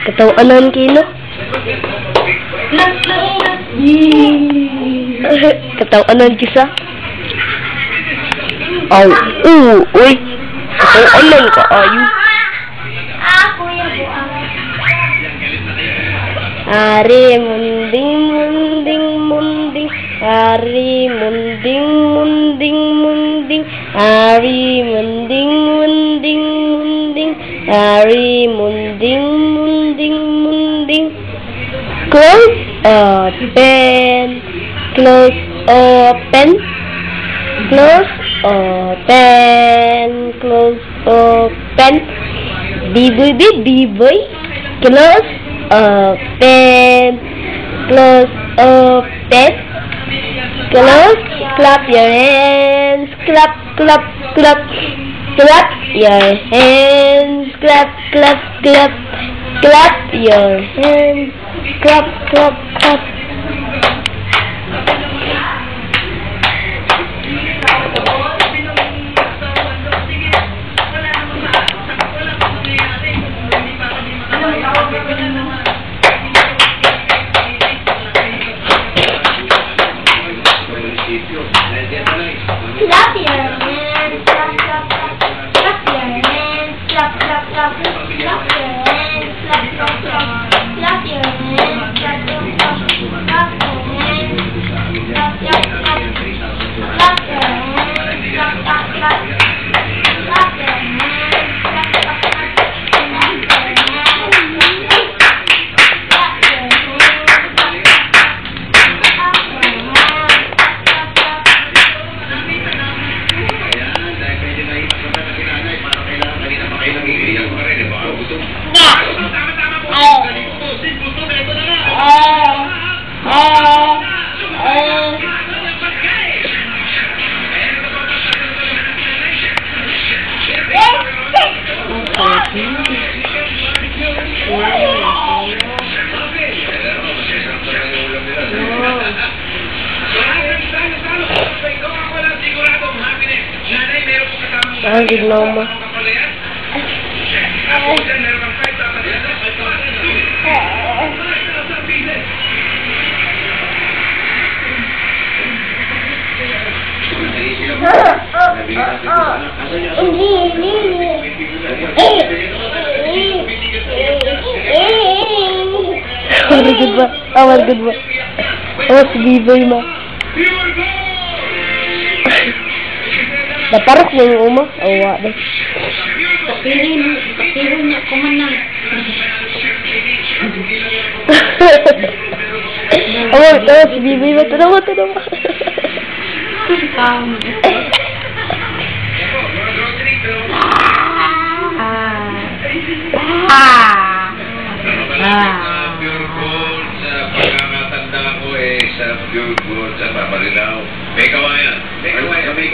Katawan kilo. Katawan kisa. Aw, uy. Katawan ka ayo. Hari munding munding munding, hari munding munding munding, hari munding munding munding, hari munding munding munding. Close open, close open, close open, close open. Biboy, close open, close open, close. Clap your hands, clap, clap, clap, clap your hands, clap, clap, clap, clap your hands, clap, clap, clap. Clap your hands, clap, clap, clap, clap your hands, clap, clap, clap, clap your hands, clap, clap, clap, clap your hands, clap, clap, clap, clap your hands, clap, clap, clap, clap your hands, clap, clap, clap, clap your hands, clap, clap, Good mama. Good ba? Oh, si Biboy ma. Naparok na yung uma. Awa deh. Papirin niya kumanang. Oh, si Biboy ma. Tanawa. Sa pure gold, sa papalilaw. May kawayan. May kawayan. May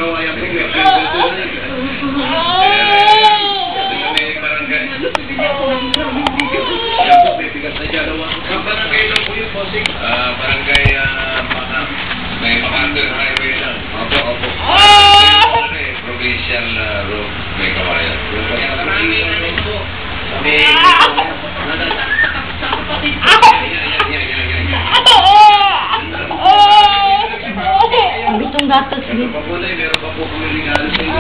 barangay. May bigas na dyan. Ang barangay lang po yung bossing. Barangay, may MacArthur Highway lang. Opo. Provincial road, may kawayan. Bitong gatos dito. Meron pa po kung regalo sa inyo.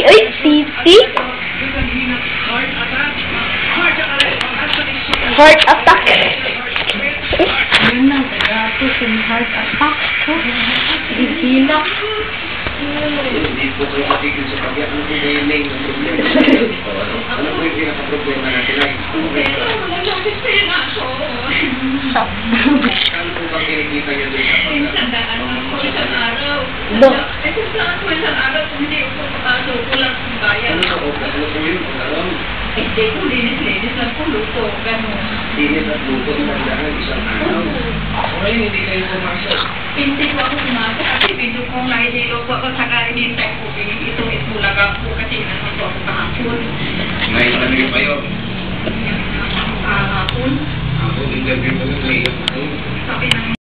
Ay, titi. Heart attack. Pushing heart attack ko. Ihilak. Hindi po kayo matigil sa pagyak. Ano po yung main na problema? Ano po yung pinaka-problema natin ay? Shock. Ano po bang kinikita niyo doon sa Minsan daan ako isang araw. Look. Kung saan ko isang araw, kung hindi ako papasok, kulang ang bayan. Ano po yun? Alam? Hindi ko linis-linis lang po luto. Ganun. Dinis at luto ng isang araw. Ngayon hindi kayo pumasok. Hindi ko ako sumasa kasi pinto kong nahinilo ko ako saka inintay ko. Ito itulaga po kasi naman po ako kahapon. Ngayon talaga pa yun. Kahapon. Ako, interview ko yun. Sabi ng